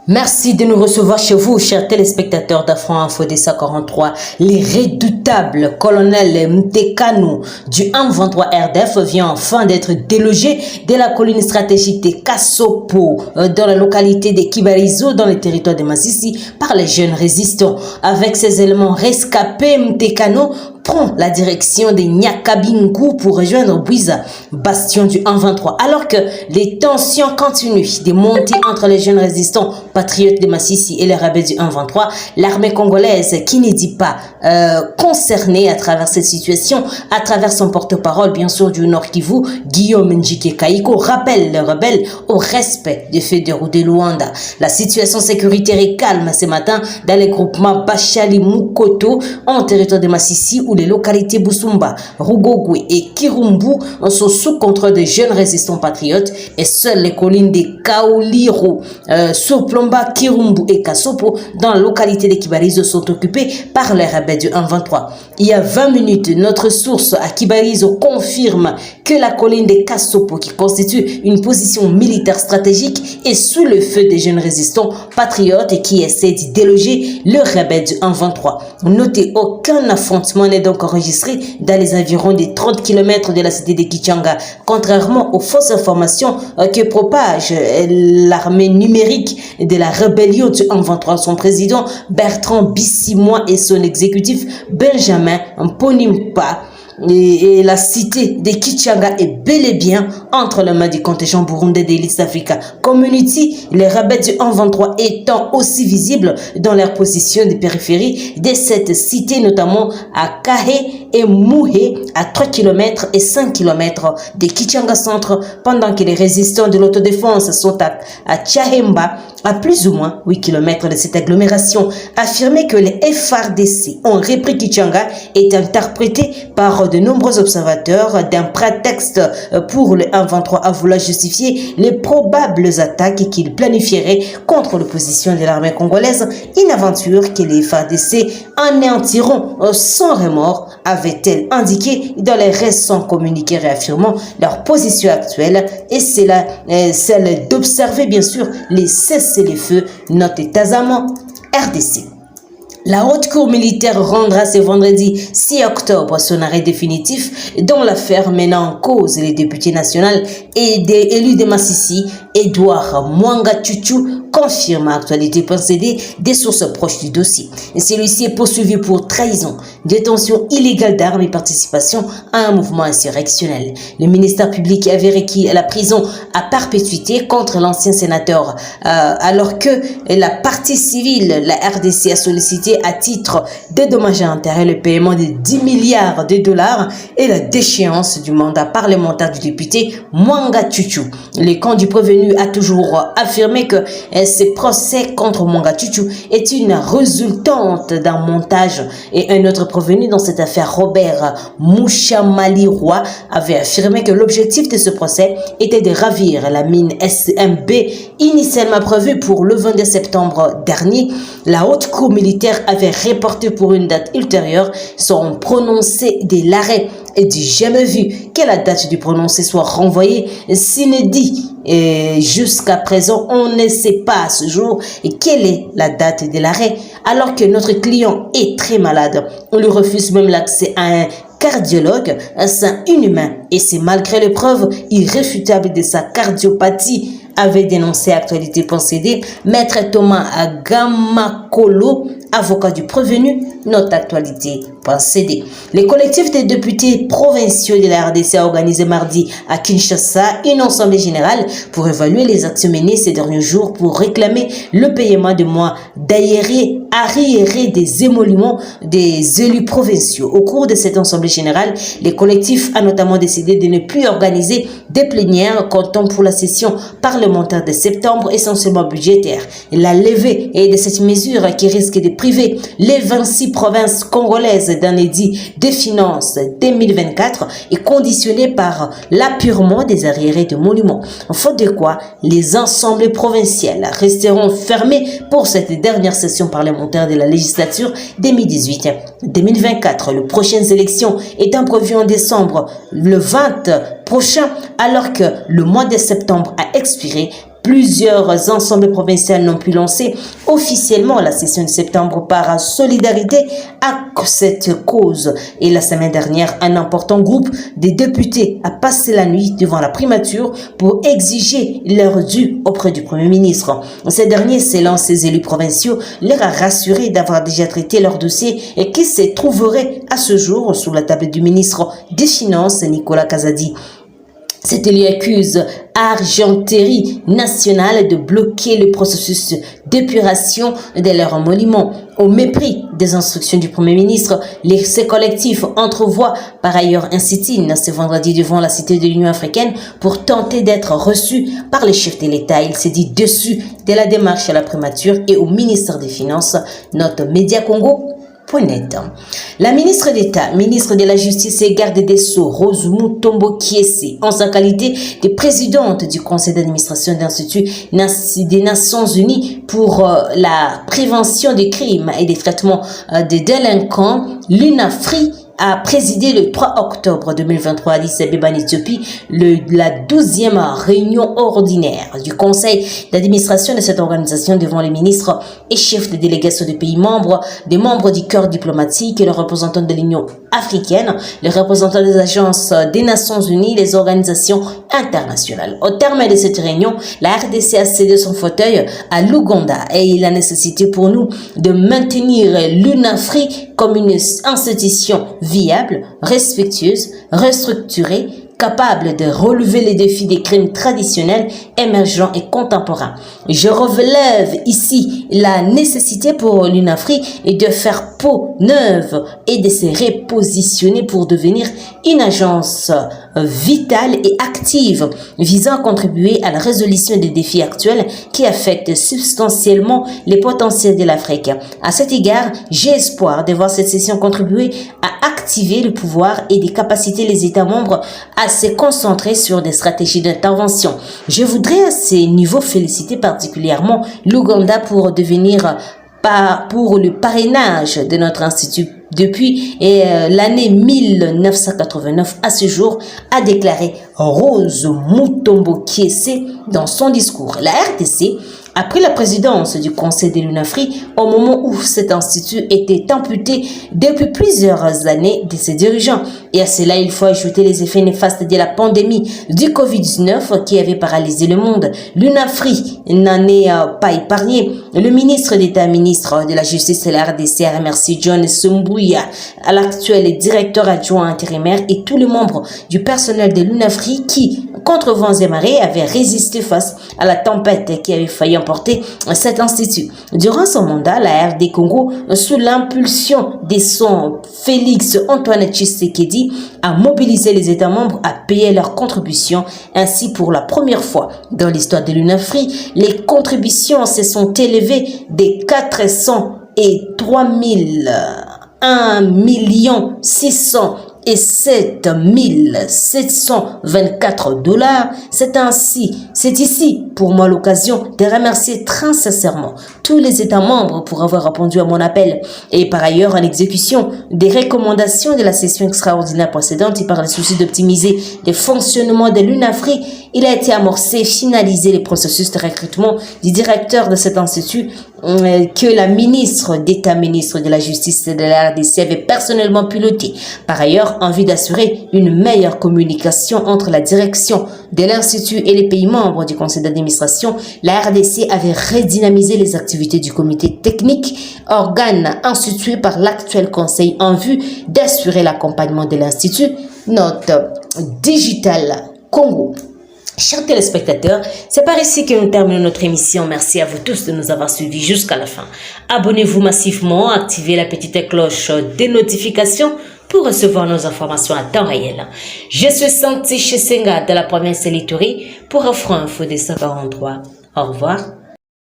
Merci de nous recevoir chez vous, chers téléspectateurs d'Afro Info DSA 43. Les redoutables colonels Mtekano du 123 RDF vient enfin d'être délogé de la colline stratégique de Kassopo dans la localité de Kibarizo dans le territoire de Masisi par les jeunes résistants. Avec ces éléments rescapés, Mtekano prend la direction de Nyakabingu pour rejoindre Bouiza, bastion du 123. Alors que les tensions continuent de monter entre les jeunes résistants patriotes de Masisi et les rebelles du 123, l'armée congolaise, qui n'est dit pas concernée à travers cette situation, à travers son porte-parole, bien sûr, du Nord Kivu, Guillaume Njike Kaiko, rappelle les rebelles au respect des feux de route de Luanda. La situation sécuritaire est calme ce matin dans les groupements Bachali Mukoto en territoire de Masisi, où les localités Busumba, Rugogwe et Kirumbu sont sous contrôle des jeunes résistants patriotes, et seules les collines de Kaoliro, Soplomba, Kirumbu et Kassopo dans la localité de Kibarizo sont occupées par les rebelles du 123. Il y a 20 minutes, notre source à Kibarizo confirme que la colline de Kassopo, qui constitue une position militaire stratégique, est sous le feu des jeunes résistants patriotes et qui essaient d'y déloger le rebelle du 123. Notez, aucun affrontement n'est donc enregistré dans les environs des 30 km de la cité de Kichanga, contrairement aux fausses informations que propage l'armée numérique de la rébellion du 123. Son président Bertrand Bissimois et son exécutif Benjamin Mponimpa. Et la cité de Kichanga est bel et bien entre les mains du contingent burundais de l'East Africa Community, les rebelles du 123 étant aussi visibles dans leur position de périphérie de cette cité, notamment à Kahé et Mouhé, à 3 km et 5 km de Kichanga centre, pendant que les résistants de l'autodéfense sont à Tchahemba, à plus ou moins 8 km de cette agglomération. Affirmer que les FARDC ont repris Kichanga est interprété par de nombreux observateurs d'un prétexte pour le 123 à vouloir justifier les probables attaques qu'il planifierait contre l'opposition de l'armée congolaise, une aventure que les FARDC anéantiront sans remords, avait-elle indiqué dans les récents communiqués réaffirmant leur position actuelle, et c'est là celle d'observer bien sûr les cessez-les-feux, note Tazama RDC. La haute cour militaire rendra ce vendredi 6 octobre son arrêt définitif dans l'affaire menant en cause les députés nationaux et des élus de Masisi. Edouard Mwanga Chuchu confirme à Actualité.cd des sources proches du dossier. Celui-ci est poursuivi pour trahison, détention illégale d'armes et participation à un mouvement insurrectionnel. Le ministère public avait requis la prison à perpétuité contre l'ancien sénateur, alors que la partie civile, la RDC, a sollicité à titre de dommages à intérêts le paiement de 10 milliards de dollars et la déchéance du mandat parlementaire du député Mwanga Chuchu. Le camp du prévenu a toujours affirmé que ce procès contre Mwanga Chuchu est une résultante d'un montage, et un autre prévenu dans cette affaire, Robert Mouchamali Roy, avait affirmé que l'objectif de ce procès était de ravir la mine SMB initialement prévue pour le 22 septembre dernier. La haute cour militaire avait reporté pour une date ultérieure son prononcé de l'arrêt et du jamais vu que la date du prononcé soit renvoyée s'inédit. Et jusqu'à présent, on ne sait pas à ce jour quelle est la date de l'arrêt, alors que notre client est très malade. On lui refuse même l'accès à un cardiologue, un sein inhumain, et c'est malgré les preuves irréfutables de sa cardiopathie, avait dénoncé Actualité.cd Maître Thomas Gamakolo, avocat du prévenu, note Actualité.cd. Les collectifs des députés provinciaux de la RDC a organisé mardi à Kinshasa une assemblée générale pour évaluer les actions menées ces derniers jours pour réclamer le paiement de mois d'arriérés des émoluments des élus provinciaux. Au cours de cette assemblée générale, les collectifs ont notamment décidé de ne plus organiser des plénières comptant pour la session parlementaire de septembre, essentiellement budgétaire. La levée est de cette mesure qui risque de priver les 26 provinces congolaises d'un édit des finances 2024 est conditionnée par l'appurement des arriérés de monuments. Faute de quoi, les assemblées provinciales resteront fermées pour cette dernière session parlementaire de la législature 2018-2024. Les prochaines élections étant prévues en décembre, le 20 prochain, alors que le mois de septembre a expiré Plusieurs assemblées provinciales n'ont pu lancer officiellement la session de septembre par solidarité à cette cause. Et la semaine dernière, un important groupe de députés a passé la nuit devant la primature pour exiger leur dû auprès du Premier ministre. Ces derniers, selon ces élus provinciaux, leur a rassuré d'avoir déjà traité leur dossier et qui se trouverait à ce jour sous la table du ministre des Finances, Nicolas Kazadi. Cet élu accuse Argenterie nationale de bloquer le processus d'épuration de leurs monuments. Au mépris des instructions du Premier ministre, ces collectifs entrevoient par ailleurs un sit-in ce vendredi devant la Cité de l'Union africaine pour tenter d'être reçus par les chefs de l'État. Il s'est dit déçu de la démarche à la primature et au ministère des Finances. Note Média Congo. La ministre d'État, ministre de la Justice et garde des Sceaux, Rose Mutombo Kiese, en sa qualité de présidente du conseil d'administration de l'Institut des Nations Unies pour la prévention des crimes et des traitements des délinquants, l'UNAFRI, a présidé le 3 octobre 2023 à Addis Abeba en Éthiopie la 12e réunion ordinaire du conseil d'administration de cette organisation devant les ministres et chefs de délégation des pays membres, des membres du corps diplomatique et les représentants de l'Union africaine, les représentants des agences des Nations Unies, les organisations internationales. Au terme de cette réunion, la RDC a cédé son fauteuil à l'Ouganda et il a nécessité pour nous de maintenir l'UNAFRI comme une institution viable, respectueuse, restructurée, capable de relever les défis des crimes traditionnels, émergents et contemporains. Je relève ici la nécessité pour l'UNAFRI de faire peau neuve et de se repositionner pour devenir une agence vitale et active visant à contribuer à la résolution des défis actuels qui affectent substantiellement les potentiels de l'Afrique. À cet égard, j'ai espoir de voir cette session contribuer à activer le pouvoir et des capacités des États membres à se concentrer sur des stratégies d'intervention. Je voudrais à ce niveau féliciter particulièrement l'Ouganda pour le parrainage de notre institut depuis l'année 1989 à ce jour, a déclaré Rose Mutombo Kiese dans son discours. La RDC a pris la présidence du Conseil de l'UNAFRI au moment où cet institut était amputé depuis plusieurs années de ses dirigeants. Et à cela, il faut ajouter les effets néfastes de la pandémie du Covid-19 qui avait paralysé le monde. L'UNAFRI n'en est pas épargné. Le ministre d'État, ministre de la Justice et la RDC a remercié John Sumbouya, l'actuel directeur adjoint intérimaire et tous les membres du personnel de l'UNAFRI qui, contre vents et marées, avaient résisté face à la tempête qui avait failli emporter cet institut. Durant son mandat, la RD Congo, sous l'impulsion de son Félix Antoine Tshisekedi, a mobilisé les États membres à payer leurs contributions. Ainsi, pour la première fois dans l'histoire de l'UNAFRI, les contributions se sont élevées des 403 1 724 $. C'est ici pour moi l'occasion de remercier très sincèrement tous les États membres pour avoir répondu à mon appel et par ailleurs en exécution des recommandations de la session extraordinaire précédente et par le souci d'optimiser le fonctionnement de l'UNAFRI, il a été amorcé et finalisé le processus de recrutement du directeur de cet institut que la ministre d'État, ministre de la Justice et de la RDC avait personnellement piloté. Par ailleurs, en vue d'assurer une meilleure communication entre la direction de l'Institut et les pays membres du conseil d'administration, la RDC avait redynamisé les activités du comité technique, organe institué par l'actuel conseil en vue d'assurer l'accompagnement de l'Institut. Note Digital Congo. Chers téléspectateurs, c'est par ici que nous terminons notre émission. Merci à vous tous de nous avoir suivis jusqu'à la fin. Abonnez-vous massivement, activez la petite cloche des notifications pour recevoir nos informations à temps réel. Je suis Santi Chesenga de la province de l'Ituri pour Afro Info des 143. Au revoir.